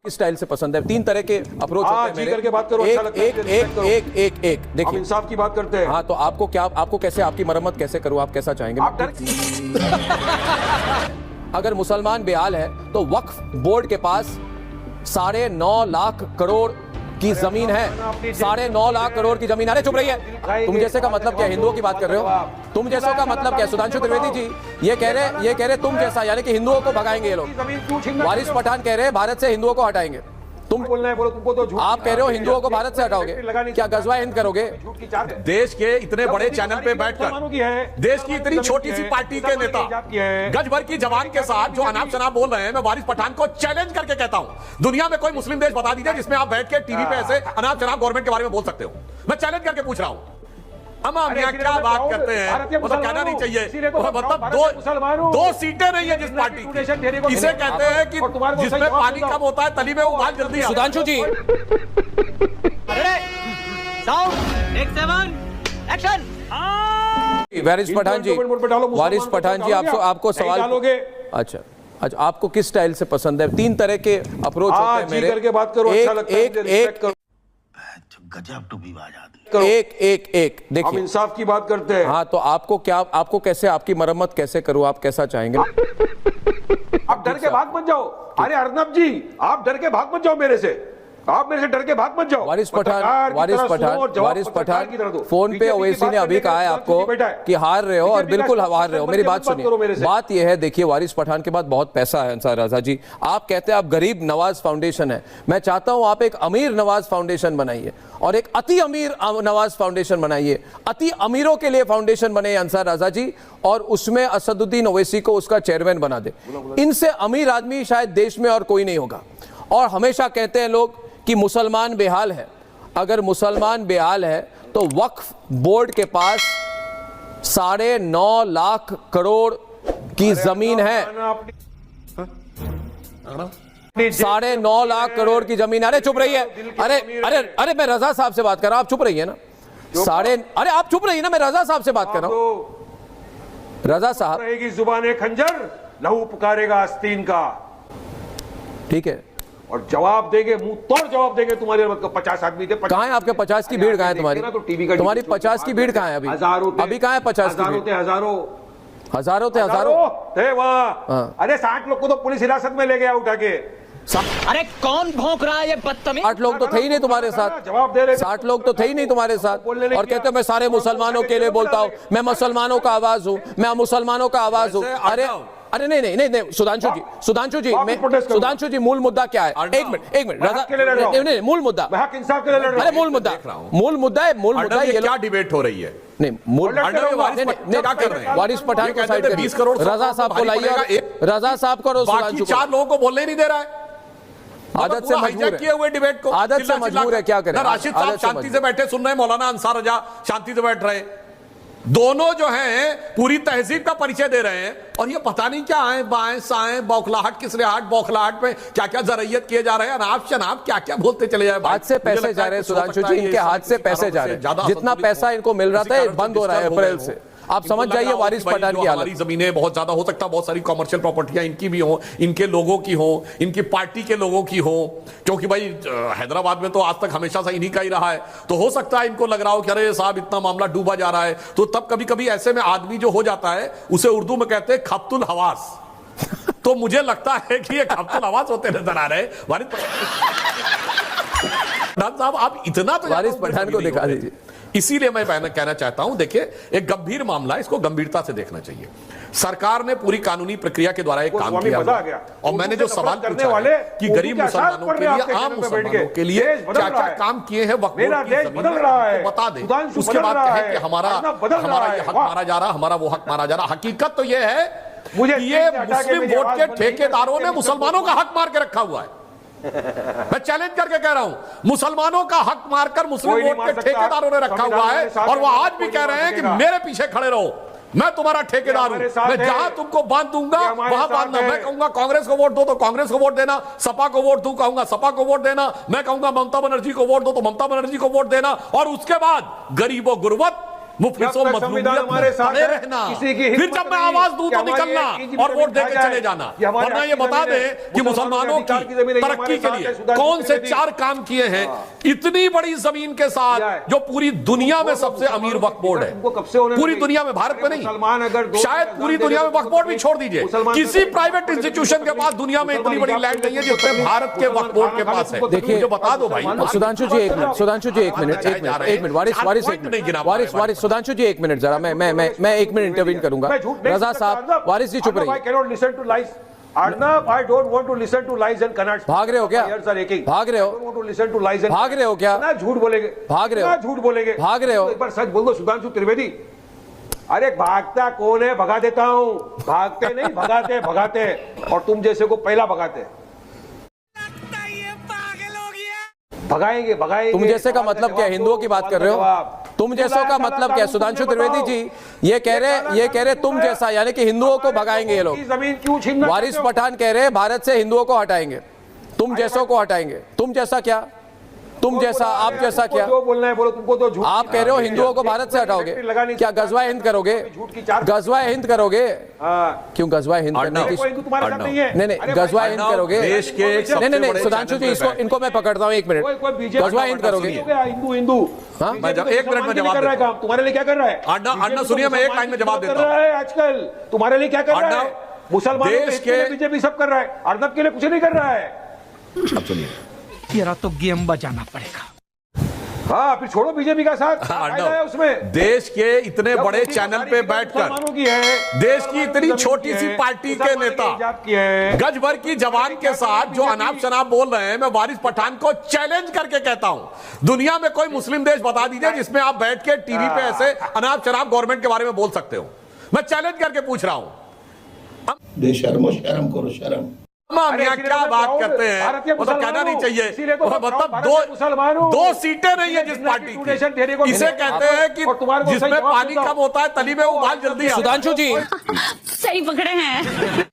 किस स्टाइल से पसंद है? तीन तरह के अप्रोच होते हैं मेरे। करके बात करो, एक अच्छा लगता है, एक एक एक एक एक हम देखिए, इंसाफ की बात करते हैं। हाँ, तो आपको क्या, आपको कैसे, आपकी मरम्मत कैसे करूं, आप कैसा चाहेंगे? आप डर अगर मुसलमान बेहाल है तो वक्फ बोर्ड के पास 9.5 लाख करोड़ की जमीन है। 9.5 लाख करोड़ की जमीन। अरे चुप रही है, तुम जैसे का मतलब क्या? हिंदुओं की बात कर रहे हो? तुम जैसों का मतलब क्या? सुधांशु त्रिवेदी जी ये कह रहे तुम जैसा, यानी कि हिंदुओं को भगाएंगे ये लोग। वारिस पठान कह रहे हैं भारत से हिंदुओं को हटाएंगे। तुम बोलना है, बोलो, तुमको तो झूठ। आप कह रहे हो हिंदुओं को भारत से हटाओगे? क्या गजवा हिंद करोगे? देश के इतने बड़े चैनल पे बैठकर देश की इतनी छोटी सी पार्टी के नेता गज भर की जवान के साथ जो अनाप शनाप बोल रहे हैं, मैं वारिस पठान को चैलेंज करके कहता हूं, दुनिया में कोई मुस्लिम देश बता दीजिए जिसमें आप बैठ के टीवी पे ऐसे अनाप शनाप गवर्नमेंट के बारे में बोल सकते हो। मैं चैलेंज करके पूछ रहा हूं। अम्मा मियां क्या बात करते हैं, मतलब कहना नहीं चाहिए। मतलब दो सीटें नहीं है जिस पार्टी की, इसे कहते हैं कि जिसमें पानी कम होता है तली में उबाल जल्दी आता है। सुधांशु जी वारिस पठान जी आपको सवाल। अच्छा, आपको किस स्टाइल से पसंद है? तीन तरह के अप्रोच होते हैं मेरे। करके बात करो, अच्छा लगता है। गजब टू भी बात। एक देखिए, हम इंसाफ की बात करते हैं। हाँ, तो आपको क्या, आपको कैसे, आपकी मरम्मत कैसे करूं, आप कैसा चाहेंगे? आप डर के भाग मत जाओ। अरे अर्नब जी, आप डर के भाग मत जाओ मेरे से। आप मेरे से डर के भाग मत जाओ। वारिस पठान फोन पे ओवैसी ने अभी कहा है आपको कि हार रहे हो, और बिल्कुल हार रहे हो। मेरी बात सुनिए। बात यह है, देखिए, वारिस पठान के पास बहुत पैसा है अंसार रजा जी। आप कहते हैं आप गरीब नवाज फाउंडेशन है। मैं चाहता हूं आप एक अमीर नवाज फाउंडेशन बनाइए और एक अति अमीर नवाज फाउंडेशन बनाइए। अति अमीरों के लिए फाउंडेशन बने अंसार रजा जी, और उसमें असदुद्दीन ओवैसी को उसका चेयरमैन बना दे। इनसे अमीर आदमी शायद देश में और कोई नहीं होगा। और हमेशा कहते हैं लोग कि मुसलमान बेहाल है। अगर मुसलमान बेहाल है तो वक्फ बोर्ड के पास 9.5 लाख करोड़ की जमीन है। 9.5 लाख करोड़ की जमीन। अरे चुप रही है, अरे अरे अरे मैं रजा साहब से बात कर रहा हूं, आप चुप रही है ना। अरे आप चुप रही है ना, मैं रजा साहब से बात कर रहा हूं। रजा साहब, रहेगी जुबान खंजर, लहू पुकारेगा आस्तीन का। ठीक है, और जवाब देंगे, मुंह तोड़ जवाब देंगे। तुम्हारे 50 आदमी थे। कहां है आपके 50 की भीड़? कहां है तुम्हारी? तुम्हारी 50 की भीड़ कहां है अभी? अभी कहां है 50 की भीड़? हजारों थे वहां। अरे 60 लोग को तो पुलिस हिरासत में ले गया उठा के। अरे कौन भौंक रहा है ये बदतमीज? 8 लोग तो थे ही नहीं तुम्हारे साथ। जवाब दे रहे 60 लोग तो थे ही नहीं तुम्हारे साथ, और कहते मैं सारे मुसलमानों के लिए बोलता हूं, मैं मुसलमानों का आवाज हूं, मैं मुसलमानों का आवाज हूं। अरे नहीं, सुधांशु जी मूल मुद्दा क्या है? एक मिनट रजा, नहीं, मूल मुद्दा, अरे मूल मुद्दा ये क्या डिबेट हो रही है? नहीं, वारिस पठान को साइड 20 करोड़ रजा साहब को लाइए, रजा साहब को, बाकी 4 लोगों को बोलने नहीं दे रहा है। आदत से मजबूर किए हुए डिबेट को, आदत से मजबूर है, क्या करें? राशिद साहब शांति से बैठे सुन रहे, मौलाना अंसार रजा शांति से बैठ रहे। दोनों जो हैं पूरी तहजीब का परिचय दे रहे हैं, और ये पता नहीं क्या है, बाएं साएं, बौखलाहट किसरेहाट, बौखलाहट में क्या क्या जरयत किए जा रहे हैं, अनाप शनाप क्या क्या बोलते चले जाए। हाथ से पैसे जा रहे हैं सुधांशु जी, इनके हाथ से पैसे जा रहे हैं। जितना पैसा इनको मिल रहा था बंद हो रहा है अप्रैल से। आप समझ जाइए वारिस पठान की हालत। जमीनें बहुत ज्यादा हो सकता है, बहुत सारी कमर्शियल प्रॉपर्टियां इनकी भी हो, इनके लोगों की हो, इनकी पार्टी के लोगों की हो, क्योंकि भाई हैदराबाद में तो आज तक हमेशा से इन्हीं का ही रहा है। तो हो सकता है इनको लग रहा हो कि अरे साहब इतना मामला डूबा जा रहा है। तो तब कभी कभी ऐसे में आदमी जो हो जाता है, उसे उर्दू में कहते हैं खप्तुल हवास। तो मुझे लगता है कि ये खप्तुल हवास होते नजर आ रहे वारिस पठान साहब। आप इतना तो वारिस पठान को दिखा दीजिए। इसीलिए मैं कहना चाहता हूं, देखिए एक गंभीर मामला है, इसको गंभीरता से देखना चाहिए। सरकार ने पूरी कानूनी प्रक्रिया के द्वारा एक काम किया, और मैंने जो सवाल पूछा है कि गरीब मुसलमानों के लिए, आम मुसलमानों के लिए क्या क्या काम किए हैं वक्फ बोर्ड की जमीन में, बता दें। उसके बाद कहें कि हमारा ये हक मारा जा रहा, हमारा वो हक मारा जा रहा। हकीकत तो ये है कि ये मुस्लिम वोट के ठेकेदारों ने मुसलमानों का हक मार के रखा हुआ है। मैं चैलेंज करके कह रहा हूं, मुसलमानों का हक मारकर मुस्लिम वोट के ठेकेदारों ने रखा हुआ है, और वो आज भी कह रहे हैं कि मेरे पीछे खड़े रहो, मैं तुम्हारा ठेकेदार हूं, मैं जहां तुमको बांध दूंगा वहां बांधना। मैं कहूंगा कांग्रेस को वोट दो तो कांग्रेस को वोट देना, सपा को वोट दो कहूंगा सपा को वोट देना, मैं कहूंगा ममता बनर्जी को वोट दो तो ममता बनर्जी को वोट देना। और उसके बाद गरीबो गुरबत मुफलिसों जब तक संविधान मजलूमियत हमारे में साथ पड़े है, रहना, किसी की फिर हिम्मत जब मैं नहीं आवाज दूं कि तो हमारी निकलना एक इंच और वोट भी दे के जाए चले जाना। कि हमारे वरना ये हक की बता जमीन है, दें कि मुसलमानों मुसलमानों के अधिकार की की जमीन है, तरक्की हमारे के साथ लिए है, सुधांशु कौन से त्रिवेदी। 4 काम किए हैं इतनी बड़ी जमीन के साथ, जो पूरी दुनिया में सबसे अमीर वक्फ बोर्ड तुमको कब से होने है, पूरी लगी? दुनिया में, भारत में अरे मुसलमान नहीं, अगर दो शायद पूरी दे दुनिया दे में तो वक्फ बोर्ड भी छोड़ दीजिए, मुसलमान किसी अगर प्राइवेट दो इंस्टीट्यूशन के पास दुनिया में इतनी बड़ी लैंड नहीं है जितने भारत के वक्फ बोर्ड के पास है। देखिए, मुझे बता दो भाई। सुधांशु जी एक मिनट, सुधांशु जी एक मिनट, वारिस एक मिनट, वारिस सुधांशु जी एक मिनट जरा, मैं 1 मिनट इंटरवीन करूंगा। रजा साहब, वारिस जी चुप रहिए। Arnab, I don't want to listen to lies and canards. भाग रहे हो क्या? Ears are aching. भाग रहे हो? I don't want to listen to lies and भाग रहे हो क्या? ना झूठ बोलेंगे, भाग रहे हो? ना झूठ बोलेंगे, भाग रहे हो? तो एक बार सच बोल दो सुधांशु त्रिवेदी। अरे भागता कौन है? भगा देता हूं। भागते नहीं, भगाते भगाते, और तुम जैसे को पहला भगाते। भगाएंगे भगाएंगे। तुम जैसे का मतलब क्या है? हिंदुओं की बात कर रहे हो? तुम जैसों का मतलब क्या है? सुधांशु त्रिवेदी जी ये कह रहे तुम जैसा, यानी कि हिंदुओं को भगाएंगे ये लोग। जमीन क्यों छीनना? वारिस पठान कह रहे हैं भारत से हिंदुओं को हटाएंगे, तुम जैसों को हटाएंगे। तुम जैसा क्या? तुम जैसा, आप जैसा क्या? जो बोलना है बोलो, तुमको तो झूठ। आप कह रहे हो हिंदुओं को भारत से हटाओगे, क्या गजवा हिंद करोगे? गजवा हिंद करोगे? क्यों गजवा हिंद करने की? तुम्हारे साथ नहीं है। नहीं, गजवा हिंद करोगे? देश के एक सबसे नहीं, बड़े सुधांशु जी चैनल पे इनको मैं पकड़ता हूँ 1 मिनट। गजवा हिंद करोगे? हिंदू हिंदू हाँ? मैं जब 1 मिनट में जवाब कर रहा है देता काम, तुम्हारे लिए क्या कर रहा है? अन्ना सुनिए, मैं 1 लाइन में जवाब देता कर रहा हूं। है आजकल, तुम्हारे लिए क्या कर रहा है? मुसलमानों देश के के बीजेपी सब कर रहा है, अर्नब के लिए कुछ नहीं कर रहा है। अब सुनिए, तेरा तो गेम बजाना पड़ेगा। हाँ, फिर छोड़ो बीजेपी का साथ, फायदा है उसमें। देश के इतने बड़े चैनल पे बैठकर मुसलमानों की है, देश की इतनी छोटी सी पार्टी के नेता गज भर की जवान के साथ जो अनाप शनाप बोल रहे हैं, मैं वारिस पठान को चैलेंज करके कहता हूं, दुनिया में कोई मुस्लिम देश बता दीजिए जिसमें आप बैठ के टीवी पे ऐसे अनाप शनाप गवर्नमेंट के बारे में बोल सकते हो। मैं चैलेंज करके पूछ रहा हूं। बेशर्मो शर्म करो शर्म। मियां क्या बात करते हैं, मतलब कहना नहीं चाहिए, मतलब 2 सीटें नहीं है जिस पार्टी की, इसे कहते हैं कि जिसमें पानी कम होता है तली में उबाल जल्दी आता है। सुधांशु जी सही पकड़े हैं।